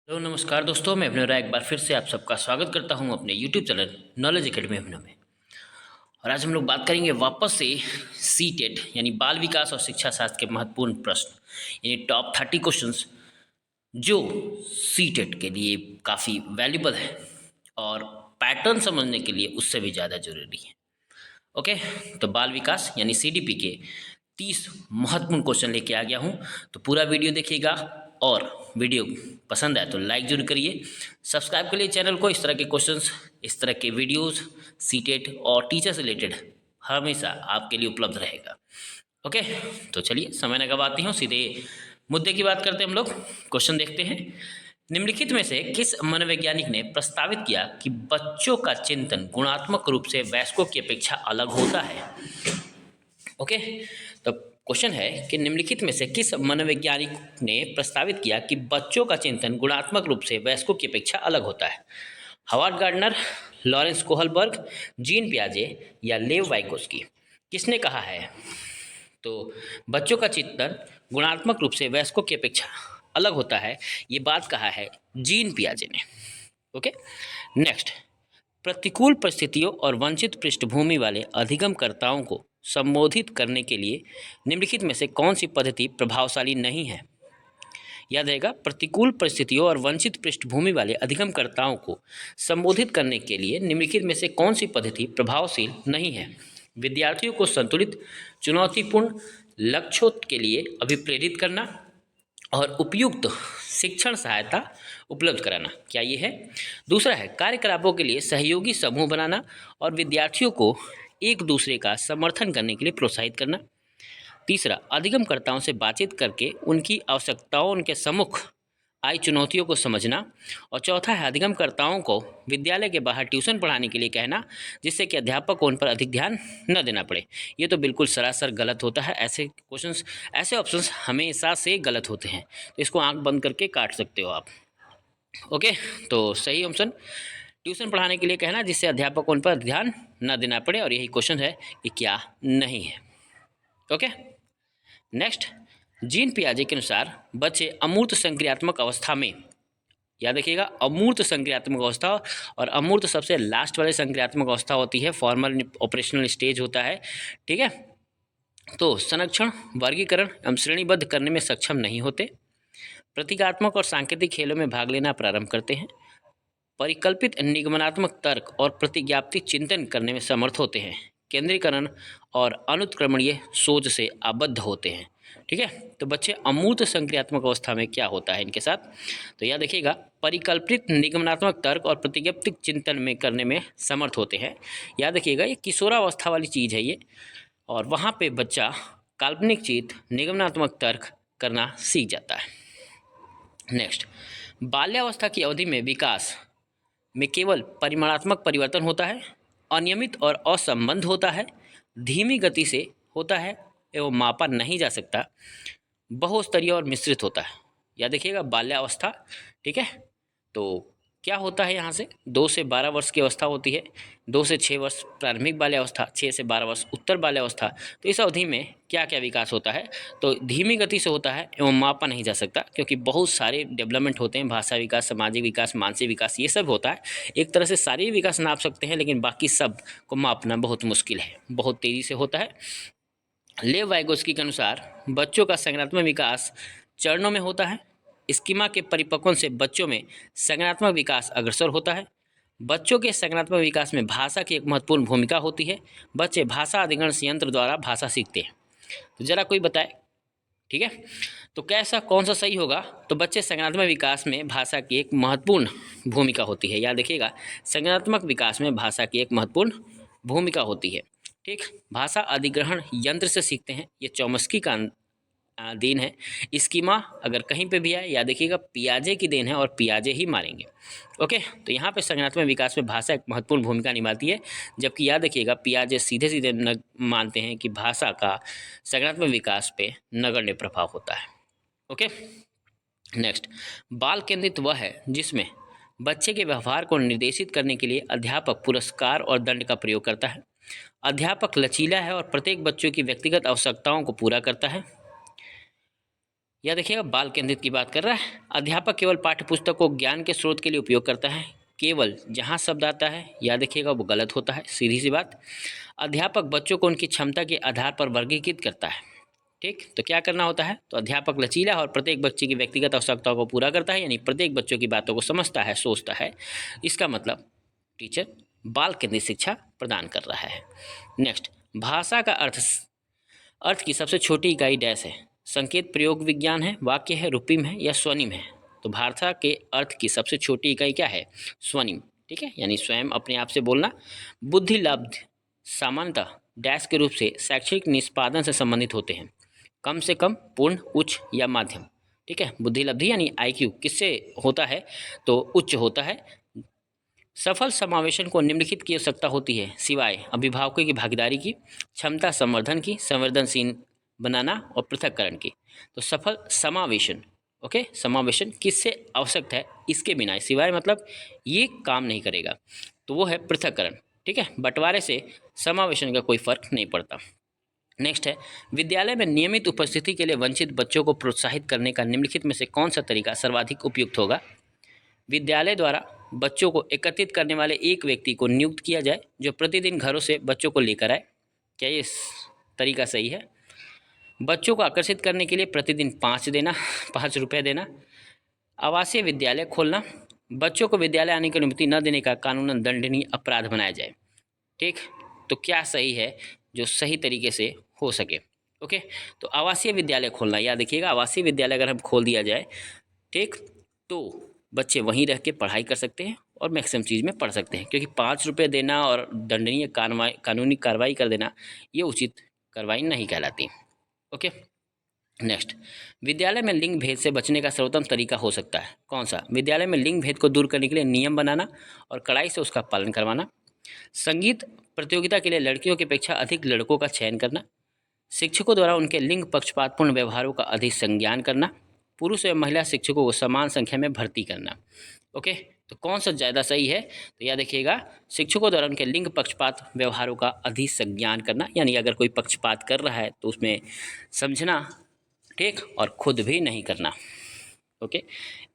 Hello नमस्कार दोस्तों, मैं अभिनव राय एक बार फिर से आप सबका स्वागत करता हूं अपने यूट्यूब चैनल नॉलेज एकेडमी अभिनव में। और आज हम लोग बात करेंगे वापस से सी टेट यानी बाल विकास और शिक्षा शास्त्र के महत्वपूर्ण प्रश्न यानी टॉप 30 क्वेश्चंस जो सी टेट के लिए काफ़ी वैल्यूबल है और पैटर्न समझने के लिए उससे भी ज़्यादा जरूरी है। ओके, तो बाल विकास यानी सीडीपी के 30 महत्वपूर्ण क्वेश्चन लेके आ गया हूँ। तो पूरा वीडियो देखिएगा और वीडियो पसंद आए तो लाइक जरूर करिए, सब्सक्राइब करिए चैनल को। इस तरह के क्वेश्चंस, इस तरह के वीडियोस सीटेट और टीचर से रिलेटेड हमेशा आपके लिए उपलब्ध रहेगा। ओके, तो चलिए समय न गवाते हूँ, सीधे मुद्दे की बात करते हैं हम लोग। क्वेश्चन देखते हैं। निम्नलिखित में से किस मनोवैज्ञानिक ने प्रस्तावित किया कि बच्चों का चिंतन गुणात्मक रूप से वयस्कों की अपेक्षा अलग होता है? ओके, तो क्वेश्चन है कि निम्नलिखित में से किस मनोवैज्ञानिक ने प्रस्तावित किया कि बच्चों का चिंतन गुणात्मक रूप से वयस्कों की अपेक्षा अलग होता है? Howard Gardner, Lawrence Kohlberg, Jean पियाजे या लेव वाइगोस्की? किसने कहा है? तो बच्चों का चिंतन गुणात्मक रूप से वयस्कों की अपेक्षा अलग होता है, ये बात कहा है जीन पियाजे ने। Okay, next. प्रतिकूल परिस्थितियों और वंचित पृष्ठभूमि वाले अधिगमकर्ताओं को संबोधित करने के लिए निम्नलिखित में से कौन सी पद्धति प्रभावशाली नहीं है? याद रहेगा, प्रतिकूल परिस्थितियों और वंचित पृष्ठभूमि वाले अधिगमकर्ताओं को संबोधित करने के लिए निम्नलिखित में से कौन सी पद्धति प्रभावशील नहीं है? विद्यार्थियों को संतुलित, चुनौतीपूर्ण लक्ष्यों के लिए अभिप्रेरित करना और उपयुक्त शिक्षण सहायता उपलब्ध कराना, क्या ये है? दूसरा है कार्यकलापों के लिए सहयोगी समूह बनाना और विद्यार्थियों को एक दूसरे का समर्थन करने के लिए प्रोत्साहित करना। तीसरा, अधिगमकर्ताओं से बातचीत करके उनकी आवश्यकताओं, उनके सम्मुख आई चुनौतियों को समझना। और चौथा है अधिगमकर्ताओं को विद्यालय के बाहर ट्यूशन पढ़ाने के लिए कहना, जिससे कि अध्यापक को उन पर अधिक ध्यान न देना पड़े। ये तो बिल्कुल सरासर गलत होता है। ऐसे क्वेश्चंस, ऐसे ऑप्शंस हमेशा से गलत होते हैं, तो इसको आंख बंद करके काट सकते हो आप। ओके, तो सही ऑप्शन ट्यूशन पढ़ाने के लिए कहना, जिससे अध्यापक को उन पर ध्यान न देना पड़े, और यही क्वेश्चन है कि क्या नहीं है। Okay, next. जीन पियाजे के अनुसार बच्चे अमूर्त संक्रियात्मक अवस्था में, याद रखिएगा अमूर्त संक्रियात्मक अवस्था, और अमूर्त सबसे लास्ट वाली संक्रियात्मक अवस्था होती है, फॉर्मल ऑपरेशनल स्टेज होता है। ठीक है, तो संरक्षण, वर्गीकरण एवं श्रेणीबद्ध करने में सक्षम नहीं होते, प्रतीकात्मक और सांकेतिक खेलों में भाग लेना प्रारंभ करते हैं, परिकल्पित निगमनात्मक तर्क और प्रतिज्ञाप्तिक चिंतन करने में समर्थ होते हैं, केंद्रीकरण और अनुत्क्रमणीय सोच से आबद्ध होते हैं। ठीक है, तो बच्चे अमूर्त संक्रियात्मक अवस्था में क्या होता है इनके साथ? तो याद रखिएगा परिकल्पित निगमनात्मक तर्क और प्रतिज्ञाप्तिक चिंतन में करने में समर्थ होते हैं। याद रखिएगा ये किशोरावस्था वाली चीज़ है ये, और वहाँ पे बच्चा काल्पनिक चीज, निगमनात्मक तर्क करना सीख जाता है। नेक्स्ट, बाल्यावस्था की अवधि में विकास में केवल परिमाणात्मक परिवर्तन होता है, अनियमित और असंबद्ध होता है, धीमी गति से होता है एवं मापा नहीं जा सकता, बहुस्तरीय और मिश्रित होता है। याद रखिएगा बाल्यावस्था। ठीक है, तो क्या होता है यहाँ से 2 से 12 वर्ष की अवस्था होती है, 2 से 6 वर्ष प्रारंभिक बाल्यावस्था, 6 से 12 वर्ष उत्तर बाल्यावस्था। तो इस अवधि में क्या क्या विकास होता है? तो धीमी गति से होता है एवं मापा नहीं जा सकता, क्योंकि बहुत सारे डेवलपमेंट होते हैं, भाषा विकास, सामाजिक विकास, मानसिक विकास, ये सब होता है। एक तरह से सारे विकास नाप सकते हैं, लेकिन बाकी सब को मापना बहुत मुश्किल है, बहुत तेज़ी से होता है। लेव वाइगोस्की के अनुसार बच्चों का संज्ञानात्मक विकास चरणों में होता है। स्कीमा के परिपक्वन से बच्चों में संज्ञानात्मक विकास अग्रसर होता है। बच्चों के संज्ञानात्मक विकास में भाषा की एक महत्वपूर्ण भूमिका होती है। बच्चे भाषा अधिग्रहण यंत्र द्वारा भाषा सीखते हैं। तो जरा कोई बताए, ठीक है, तो कैसा कौन सा सही होगा? तो बच्चे संज्ञानात्मक विकास में भाषा की एक महत्वपूर्ण भूमिका होती है। याद रखिएगा संज्ञानात्मक विकास में भाषा की एक महत्वपूर्ण भूमिका होती है। ठीक, भाषा अधिग्रहण यंत्र से सीखते हैं, ये चॉम्स्की का देन है। स्कीमा अगर कहीं पे भी आए, याद रखिएगा पियाजे की देन है और पियाजे ही मारेंगे। ओके, तो यहाँ पे संज्ञानात्मक विकास में भाषा एक महत्वपूर्ण भूमिका निभाती है, जबकि याद रखिएगा पियाजे सीधे सीधे मानते हैं कि भाषा का संज्ञानात्मक विकास पे नगण्य प्रभाव होता है। Okay, next. बाल केंद्रित वह है जिसमें बच्चे के व्यवहार को निर्देशित करने के लिए अध्यापक पुरस्कार और दंड का प्रयोग करता है। अध्यापक लचीला है और प्रत्येक बच्चों की व्यक्तिगत आवश्यकताओं को पूरा करता है। यह देखिएगा बाल केंद्रित की बात कर रहा है। अध्यापक केवल पाठ्य पुस्तक को ज्ञान के स्रोत के लिए उपयोग करता है। केवल जहाँ शब्द आता है याद रखिएगा वो गलत होता है, सीधी सी बात। अध्यापक बच्चों को उनकी क्षमता के आधार पर वर्गीकृत करता है। ठीक, तो क्या करना होता है, तो अध्यापक लचीला और प्रत्येक बच्चे की व्यक्तिगत आवश्यकताओं को पूरा करता है, यानी प्रत्येक बच्चों की बातों को समझता है, सोचता है। इसका मतलब टीचर बाल केंद्रित शिक्षा प्रदान कर रहा है। नेक्स्ट, भाषा का अर्थ की सबसे छोटी इकाई डैश है। संकेत प्रयोग विज्ञान है, वाक्य है, रूपिम है या स्वनिम है। तो भाषा के अर्थ की सबसे छोटी इकाई क्या है, स्वनिम। ठीक है, यानी स्वयं अपने आप से बोलना। बुद्धिलब्ध सामान्यतः डैश के रूप से शैक्षणिक निष्पादन से संबंधित होते हैं, कम से कम, पूर्ण, उच्च या माध्यम। ठीक है, बुद्धिलब्धि यानी IQ किससे होता है, तो उच्च होता है। सफल समावेशन को निम्नलिखित की आवश्यकता होती है, सिवाय अभिभावकों की भागीदारी की, क्षमता संवर्धन की, संवेदनशील बनाना और पृथक्करण की। तो सफल समावेशन, ओके, समावेशन किससे आवश्यक है, इसके बिना, सिवाय मतलब ये काम नहीं करेगा, तो वो है पृथक्करण। ठीक है, बंटवारे से समावेशन का कोई फर्क नहीं पड़ता। नेक्स्ट है, विद्यालय में नियमित उपस्थिति के लिए वंचित बच्चों को प्रोत्साहित करने का निम्नलिखित में से कौन सा तरीका सर्वाधिक उपयुक्त होगा। विद्यालय द्वारा बच्चों को एकत्रित करने वाले एक व्यक्ति को नियुक्त किया जाए जो प्रतिदिन घरों से बच्चों को लेकर आए। क्या ये तरीका सही है। बच्चों को आकर्षित करने के लिए प्रतिदिन 5 रुपये देना। आवासीय विद्यालय खोलना। बच्चों को विद्यालय आने की अनुमति न देने का कानूनन दंडनीय अपराध बनाया जाए। ठीक, तो क्या सही है जो सही तरीके से हो सके। ओके, तो आवासीय विद्यालय खोलना, याद रखिएगा आवासीय विद्यालय अगर हम खोल दिया जाए, ठीक, तो बच्चे वहीं रह के पढ़ाई कर सकते हैं और मैक्सिमम चीज़ में पढ़ सकते हैं, क्योंकि 5 रुपये देना और दंडनीय कानूनी कार्रवाई कर देना ये उचित कार्रवाई नहीं कहलाती। ओके, नेक्स्ट, विद्यालय में लिंग भेद से बचने का सर्वोत्तम तरीका हो सकता है कौन सा। विद्यालय में लिंग भेद को दूर करने के लिए नियम बनाना और कड़ाई से उसका पालन करवाना। संगीत प्रतियोगिता के लिए लड़कियों की अपेक्षा अधिक लड़कों का चयन करना। शिक्षकों द्वारा उनके लिंग पक्षपातपूर्ण व्यवहारों का अधिक संज्ञान करना। पुरुष एवं महिला शिक्षकों को समान संख्या में भर्ती करना। ओके, तो कौन सा ज़्यादा सही है, तो याद रखिएगा शिक्षकों द्वारा उनके लिंग पक्षपात व्यवहारों का अधिक संज्ञान करना, यानी अगर कोई पक्षपात कर रहा है तो उसमें समझना, ठीक, और खुद भी नहीं करना। ओके,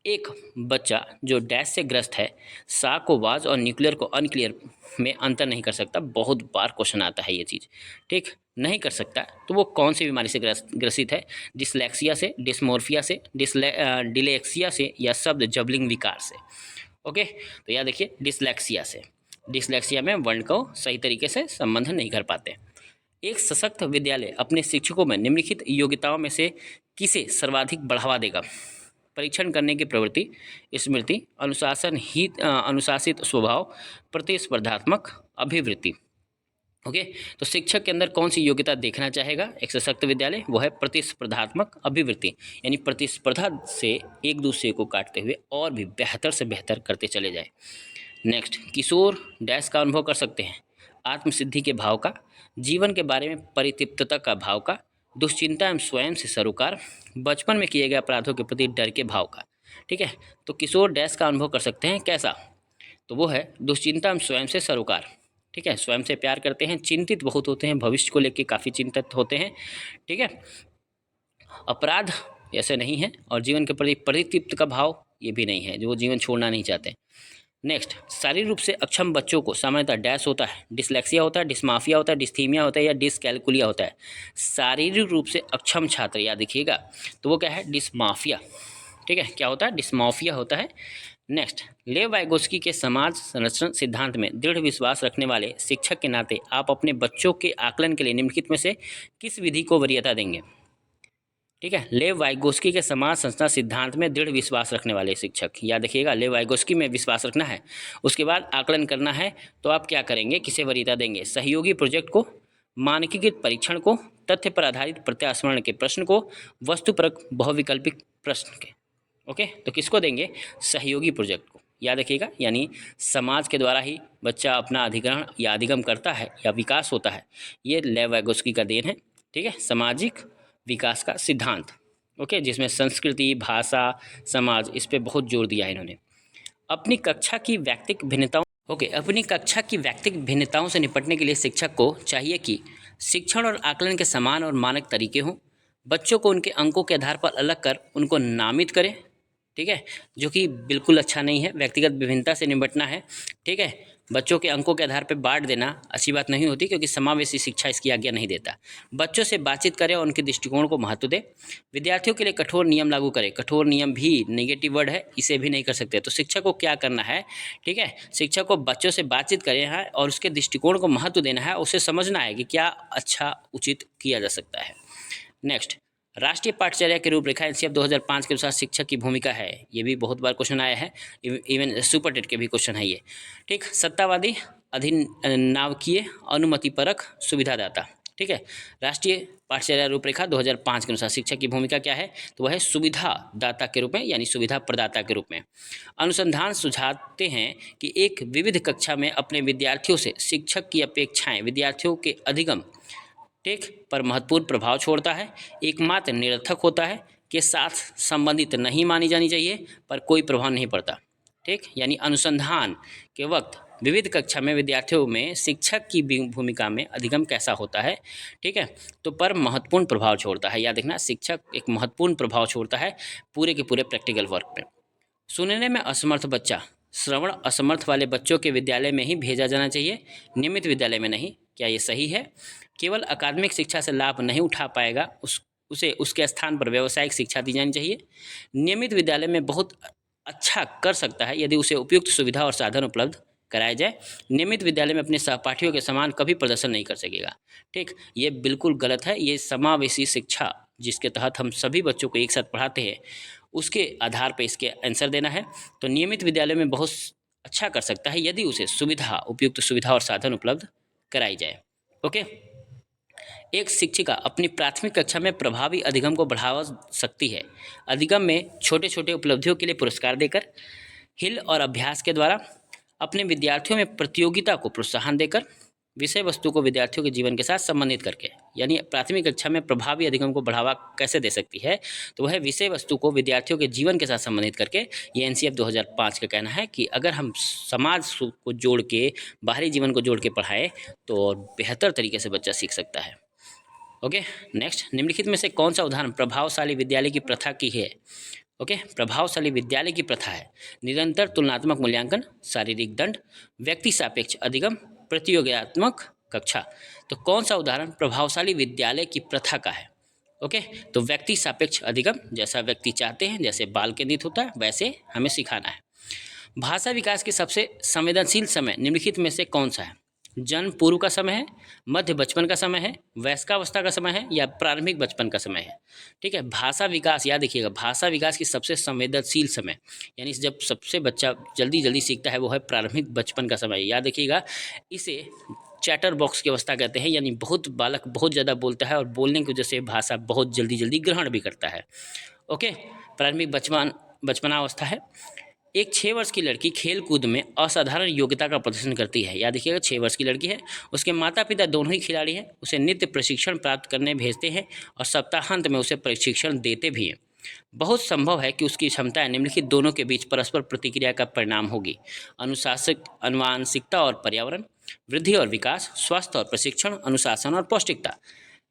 एक बच्चा जो डैश से ग्रस्त है, सा को वाज और न्यूक्लियर को अनक्लियर में अंतर नहीं कर सकता। बहुत बार क्वेश्चन आता है ये चीज़, ठीक, नहीं कर सकता, तो वो कौन सी बीमारी से ग्रसित है। डिसलेक्सिया से, डिस्मोर्फिया से, डिलेक्सिया से या शब्द जबलिंग विकार से। ओके, तो याद देखिए डिसलेक्सिया से। डिसलेक्सिया में वर्ण को सही तरीके से संबंध नहीं कर पाते। एक सशक्त विद्यालय अपने शिक्षकों में निम्नलिखित योग्यताओं में से किसे सर्वाधिक बढ़ावा देगा। परीक्षण करने की प्रवृत्ति, स्मृति, अनुशासित स्वभाव, प्रतिस्पर्धात्मक अभिवृत्ति। ओके, तो शिक्षक के अंदर कौन सी योग्यता देखना चाहेगा एक सशक्त विद्यालय, वो है प्रतिस्पर्धात्मक अभिवृत्ति, यानी प्रतिस्पर्धा से एक दूसरे को काटते हुए और भी बेहतर से बेहतर करते चले जाए। नेक्स्ट, किशोर डैश का अनुभव कर सकते हैं, आत्मसिद्धि के भाव का, जीवन के बारे में परितृप्तता का भाव का, दुश्चिंता एवं स्वयं से सरोकार, बचपन में किए गए अपराधों के प्रति डर के भाव का। ठीक है, तो किशोर डैश का अनुभव कर सकते हैं कैसा, तो वो है दुश्चिंता एवं स्वयं से सरोकार। ठीक है, स्वयं से प्यार करते हैं, चिंतित बहुत होते हैं, भविष्य को लेकर काफ़ी चिंतित होते हैं। ठीक है, अपराध ऐसे नहीं है, और जीवन के प्रति परितृप्त का भाव ये भी नहीं है, जो जीवन छोड़ना नहीं चाहते। नेक्स्ट, शारीरिक रूप से अक्षम बच्चों को सामान्यतः डैश होता है, डिसलेक्सिया होता है, डिस्माफिया होता है, डिस्थीमिया होता है या डिसकैलकुलिया होता है। शारीरिक रूप से अक्षम छात्र, याद रखिएगा, तो वो क्या है, डिस्माफिया। ठीक है, क्या होता है, डिस्माफिया होता है। नेक्स्ट, लेव वाइगोस्की के समाज संरक्षण सिद्धांत में दृढ़ विश्वास रखने वाले शिक्षक के नाते आप अपने बच्चों के आकलन के लिए निम्नलिखित में से किस विधि को वरीयता देंगे। ठीक है, लेव वाइगोस्की के समाज संरचना सिद्धांत में दृढ़ विश्वास रखने वाले शिक्षक, याद रखिएगा लेव वाइगोस्की में विश्वास रखना है, उसके बाद आकलन करना है, तो आप क्या करेंगे, किसे वरीयता देंगे, सहयोगी प्रोजेक्ट को, मानकीकृत परीक्षण को, तथ्य पर आधारित प्रत्यास्मरण के प्रश्न को, वस्तुपरक बहुविकल्पिक प्रश्न के। ओके, तो किसको देंगे, सहयोगी प्रोजेक्ट को, याद रखिएगा, यानी समाज के द्वारा ही बच्चा अपना अधिग्रहण या अधिगम करता है या विकास होता है, ये लेव वाइगोस्की का देन है। ठीक है, सामाजिक विकास का सिद्धांत, ओके, जिसमें संस्कृति, भाषा, समाज, इस पे बहुत जोर दिया है इन्होंने। अपनी कक्षा की व्यक्तिगत भिन्नताओं अपनी कक्षा की व्यक्तिगत भिन्नताओं से निपटने के लिए शिक्षक को चाहिए कि शिक्षण और आकलन के समान और मानक तरीके हों, बच्चों को उनके अंकों के आधार पर अलग कर उनको नामित करें, ठीक है, जो कि बिल्कुल अच्छा नहीं है। व्यक्तिगत विभिन्नता से निपटना है, ठीक है। बच्चों के अंकों के आधार पर बांट देना अच्छी बात नहीं होती, क्योंकि समावेशी शिक्षा इसकी आज्ञा नहीं देता। बच्चों से बातचीत करें और उनके दृष्टिकोण को महत्व दें। विद्यार्थियों के लिए कठोर नियम लागू करें। कठोर नियम भी नेगेटिव वर्ड है, इसे भी नहीं कर सकते। तो शिक्षक को क्या करना है, ठीक है, शिक्षक को बच्चों से बातचीत करें है और उसके दृष्टिकोण को महत्व देना है। उसे समझना है कि क्या अच्छा उचित किया जा सकता है। नेक्स्ट, राष्ट्रीय पाठचर्या की रूपरेखा एनसीएफ 2005 के अनुसार शिक्षक की भूमिका है। ये भी बहुत बार क्वेश्चन आया है, इवन सुपर टेट के भी क्वेश्चन है ये, ठीक। सत्तावादी, अधिनावकीय, अनुमतिपरक, सुविधादाता, ठीक है। राष्ट्रीय पाठचर्या रूपरेखा 2005 के अनुसार शिक्षक की भूमिका क्या है, तो वह है सुविधादाता के रूप में, यानी सुविधा प्रदाता के रूप में। अनुसंधान सुझाते हैं कि एक विविध कक्षा में अपने विद्यार्थियों से शिक्षक की अपेक्षाएं विद्यार्थियों के अधिगम, ठीक, पर महत्वपूर्ण प्रभाव छोड़ता है। एकमात्र निरर्थक होता है के साथ संबंधित नहीं मानी जानी चाहिए, पर कोई प्रभाव नहीं पड़ता, ठीक। यानी अनुसंधान के वक्त विविध कक्षा में विद्यार्थियों में शिक्षक की भूमिका में अधिगम कैसा होता है, ठीक है, तो पर महत्वपूर्ण प्रभाव छोड़ता है। याद रखना, शिक्षक एक महत्वपूर्ण प्रभाव छोड़ता है पूरे के पूरे प्रैक्टिकल वर्क में। सुनने में असमर्थ बच्चा, श्रवण असमर्थ वाले बच्चों के विद्यालय में ही भेजा जाना चाहिए, नियमित विद्यालय में नहीं। क्या ये सही है? केवल अकादमिक शिक्षा से लाभ नहीं उठा पाएगा, उसे उसके स्थान पर व्यावसायिक शिक्षा दी जानी चाहिए। नियमित विद्यालय में बहुत अच्छा कर सकता है यदि उसे उपयुक्त सुविधा और साधन उपलब्ध कराया जाए। नियमित विद्यालय में अपने सहपाठियों के समान कभी प्रदर्शन नहीं कर सकेगा, ठीक। ये बिल्कुल गलत है। ये समावेशी शिक्षा जिसके तहत हम सभी बच्चों को एक साथ पढ़ाते हैं, उसके आधार पर इसके आंसर देना है। तो नियमित विद्यालय में बहुत अच्छा कर सकता है यदि उसे सुविधा, उपयुक्त सुविधा और साधन उपलब्ध कराई जाए। ओके। एक शिक्षिका अपनी प्राथमिक कक्षा में प्रभावी अधिगम को बढ़ावा सकती है। अधिगम में छोटे छोटे उपलब्धियों के लिए पुरस्कार देकर, हिल और अभ्यास के द्वारा, अपने विद्यार्थियों में प्रतियोगिता को प्रोत्साहन देकर, विषय वस्तु को विद्यार्थियों के जीवन के साथ संबंधित करके। यानी प्राथमिक कक्षा में प्रभावी अधिगम को बढ़ावा कैसे दे सकती है, तो वह विषय वस्तु को विद्यार्थियों के जीवन के साथ संबंधित करके। ये एनसीएफ 2005 का कहना है कि अगर हम समाज को जोड़ के, बाहरी जीवन को जोड़ के पढ़ाएं तो बेहतर तरीके से बच्चा सीख सकता है। ओके। नेक्स्ट, निम्नलिखित में से कौन सा उदाहरण प्रभावशाली विद्यालय की प्रथा की है? ओके, प्रभावशाली विद्यालय की प्रथा है निरंतर तुलनात्मक मूल्यांकन, शारीरिक दंड, व्यक्ति सापेक्ष अधिगम, प्रतियोगितात्मक कक्षा। तो कौन सा उदाहरण प्रभावशाली विद्यालय की प्रथा का है? ओके, तो व्यक्ति सापेक्ष अधिगम, जैसा व्यक्ति चाहते हैं, जैसे बाल केंद्रित होता है वैसे हमें सिखाना है। भाषा विकास के सबसे संवेदनशील समय निम्नलिखित में से कौन सा है? जन्म पूर्व का समय है, मध्य बचपन का समय है, वयस्कावस्था का समय है, या प्रारंभिक बचपन का समय है, ठीक है। भाषा विकास, याद रखिएगा, भाषा विकास की सबसे संवेदनशील समय, यानी जब सबसे बच्चा जल्दी जल्दी सीखता है, वो है प्रारंभिक बचपन का समय। याद रखिएगा, इसे चैटर बॉक्स की अवस्था कहते हैं, यानी बहुत बालक बहुत ज़्यादा बोलता है और बोलने की वजह से भाषा बहुत जल्दी जल्दी ग्रहण भी करता है। ओके, प्रारंभिक बचपनावस्था है। एक 6 वर्ष की लड़की खेल कूद में असाधारण योग्यता का प्रदर्शन करती है। याद रखिएगा, 6 वर्ष की लड़की है, उसके माता पिता दोनों ही खिलाड़ी हैं, उसे नित्य प्रशिक्षण प्राप्त करने भेजते हैं और सप्ताहांत में उसे प्रशिक्षण देते भी हैं। बहुत संभव है कि उसकी क्षमताएं निम्नलिखित दोनों के बीच परस्पर प्रतिक्रिया का परिणाम होगी। आनुवांशिकता और पर्यावरण, वृद्धि और विकास, स्वास्थ्य और प्रशिक्षण, अनुशासन और पौष्टिकता।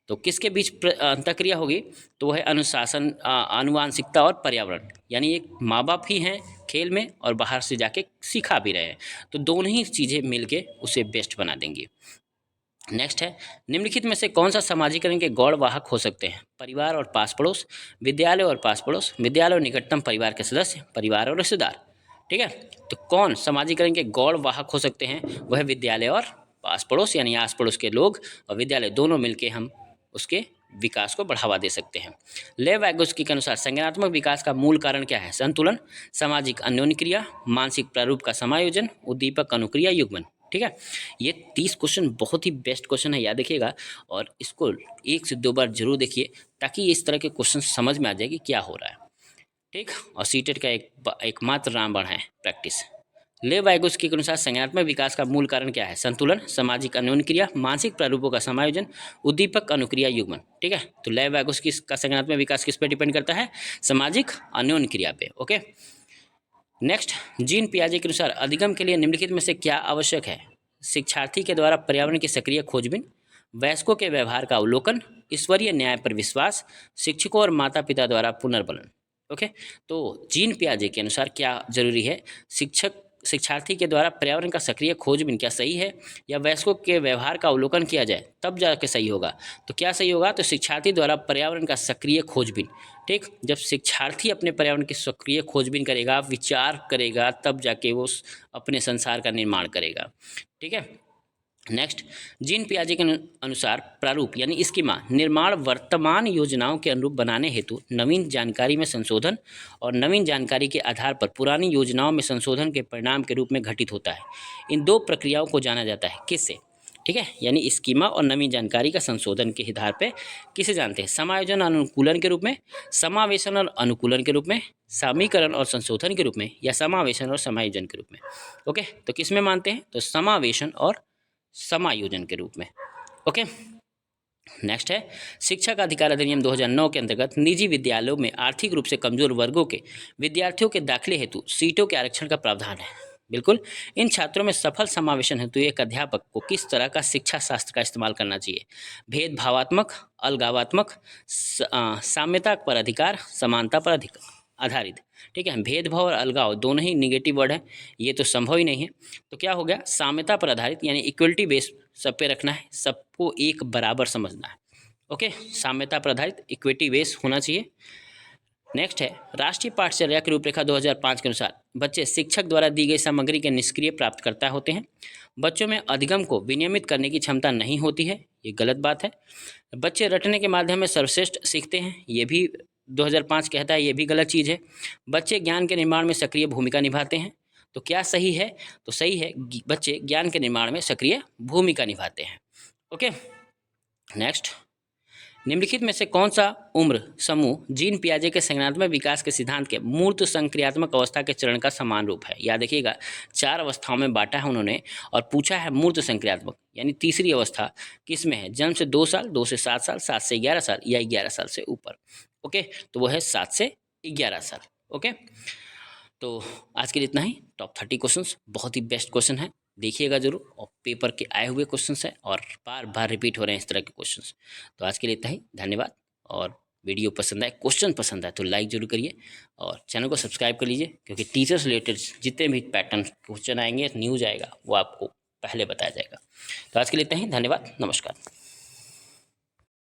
तो किसके बीच अंतःक्रिया होगी? तो वह अनुशासन, आनुवांशिकता और पर्यावरण, यानी एक माँ बाप ही हैं खेल में और बाहर से जाके सिखा भी रहे हैं, तो दोनों ही चीज़ें मिलके उसे बेस्ट बना देंगी। नेक्स्ट है, निम्नलिखित में से कौन सा समाजीकरण के गौड़ वाहक हो सकते हैं? परिवार और पास पड़ोस, विद्यालय और पास पड़ोस, विद्यालय और निकटतम परिवार के सदस्य, परिवार और रिश्तेदार, ठीक है। तो कौन समाजीकरण के गौड़ वाहक हो सकते हैं? वह विद्यालय और पास पड़ोस, यानी आस पड़ोस के लोग और विद्यालय दोनों मिलके हम उसके विकास को बढ़ावा दे सकते हैं। लेव वैगोस्की के अनुसार संज्ञानात्मक विकास का मूल कारण क्या है? संतुलन, सामाजिक अन्योन्य क्रिया, मानसिक प्रारूप का समायोजन, उद्दीपक अनुक्रिया युग्मन, ठीक है। ये 30 क्वेश्चन बहुत ही बेस्ट क्वेश्चन है, याद रखिएगा, और इसको 1 से 2 बार जरूर देखिए ताकि इस तरह के क्वेश्चन समझ में आ जाए कि क्या हो रहा है, ठीक। और सीटेट का एकमात्र रामबाण है प्रैक्टिस। लेव वैगोस्की के अनुसार संज्ञानात्मक विकास का मूल कारण क्या है? संतुलन, सामाजिक अन्योन्य क्रिया, मानसिक प्रारूपों का समायोजन, उद्दीपक अनुक्रिया युग्मन, ठीक है। तो लेव वैगोस्की का संज्ञानात्मक विकास किस पे डिपेंड करता है? सामाजिक अन्योन्य क्रिया पे। ओके। नेक्स्ट, जीन पियाजे के अनुसार अधिगम के लिए निम्नलिखित में से क्या आवश्यक है? शिक्षार्थी के द्वारा पर्यावरण की सक्रिय खोजबीन, वयस्कों के व्यवहार का अवलोकन, ईश्वरीय न्याय पर विश्वास, शिक्षकों और माता पिता द्वारा पुनर्बलन। ओके, तो जीन पियाजे के अनुसार क्या जरूरी है? शिक्षार्थी के द्वारा पर्यावरण का सक्रिय खोजबीन क्या सही है, या वयस्कों के व्यवहार का अवलोकन किया जाए तब जाके सही होगा? तो क्या सही होगा? तो शिक्षार्थी द्वारा पर्यावरण का सक्रिय खोजबीन। ठीक, जब शिक्षार्थी अपने पर्यावरण की सक्रिय खोजबीन करेगा, विचार करेगा, तब जाके वो अपने संसार का निर्माण करेगा। ठीक है, नेक्स्ट, जीन पियाजे के अनुसार प्रारूप यानी स्कीमा निर्माण वर्तमान योजनाओं के अनुरूप बनाने हेतु नवीन जानकारी में संशोधन और नवीन जानकारी के आधार पर पुरानी योजनाओं में संशोधन के परिणाम के रूप में घटित होता है। इन दो प्रक्रियाओं को जाना जाता है किससे? ठीक है, यानी स्कीमा और नवीन जानकारी का संशोधन के आधार पर किसे जानते हैं? समायोजन और अनुकूलन के रूप में, समावेशन और अनुकूलन के रूप में, समीकरण और संशोधन के रूप में, या समावेशन और समायोजन के रूप में। ओके, तो किस में मानते हैं? तो समावेशन और समायोजन के रूप में। ओके, नेक्स्ट है शिक्षा का अधिकार अधिनियम 2009 के अंतर्गत निजी विद्यालयों में आर्थिक रूप से कमजोर वर्गों के विद्यार्थियों के दाखिले हेतु सीटों के आरक्षण का प्रावधान है। बिल्कुल, इन छात्रों में सफल समावेशन हेतु एक अध्यापक को किस तरह का शिक्षा शास्त्र का इस्तेमाल करना चाहिए? भेदभावात्मक, अलगावात्मक, साम्यता पर अधिकार, समानता पर आधारित। ठीक है, भेदभाव और अलगाव दोनों ही निगेटिव वर्ड है, ये तो संभव ही नहीं है। तो क्या हो गया? साम्यता पर आधारित, यानी इक्वलिटी बेस सब पे रखना है, सबको एक बराबर समझना है। ओके, साम्यता पर आधारित इक्विटी बेस होना चाहिए। नेक्स्ट है राष्ट्रीय पाठचर्या की रूपरेखा 2005 के अनुसार बच्चे शिक्षक द्वारा दी गई सामग्री के निष्क्रिय प्राप्तकर्ता होते हैं। बच्चों में अधिगम को विनियमित करने की क्षमता नहीं होती है, ये गलत बात है। बच्चे रटने के माध्यम में सर्वश्रेष्ठ सीखते हैं, ये भी 2005 कहता है, ये भी गलत चीज़ है। बच्चे ज्ञान के निर्माण में सक्रिय भूमिका निभाते हैं। तो क्या सही है? तो सही है, बच्चे ज्ञान के निर्माण में सक्रिय भूमिका निभाते हैं। ओके, नेक्स्ट, निम्नलिखित में से कौन सा उम्र समूह जीन पियाजे के संज्ञानात्मक विकास के सिद्धांत के मूर्त संक्रियात्मक अवस्था के चरण का समान रूप है? याद रखिएगा, 4 अवस्थाओं में बांटा है उन्होंने और पूछा है मूर्त संक्रियात्मक, यानी तीसरी अवस्था किस में है? जन्म से 2 साल, 2 से 7 साल, 7 से 11 साल, या 11 साल से ऊपर। ओके, तो वो है 7 से 11 साल। ओके, तो आज के लिए इतना ही। टॉप 30 क्वेश्चंस बहुत ही बेस्ट क्वेश्चन है, देखिएगा जरूर, और पेपर के आए हुए क्वेश्चंस हैं और बार बार रिपीट हो रहे हैं इस तरह के क्वेश्चंस। तो आज के लिए इतना ही, धन्यवाद। और वीडियो पसंद आए, क्वेश्चन पसंद आए तो लाइक जरूर करिए और चैनल को सब्सक्राइब कर लीजिए, क्योंकि टीचर्स रिलेटेड जितने भी पैटर्न क्वेश्चन आएंगे, न्यूज आएगा, वो आपको पहले बताया जाएगा। तो आज के लिए इतना ही, धन्यवाद, नमस्कार।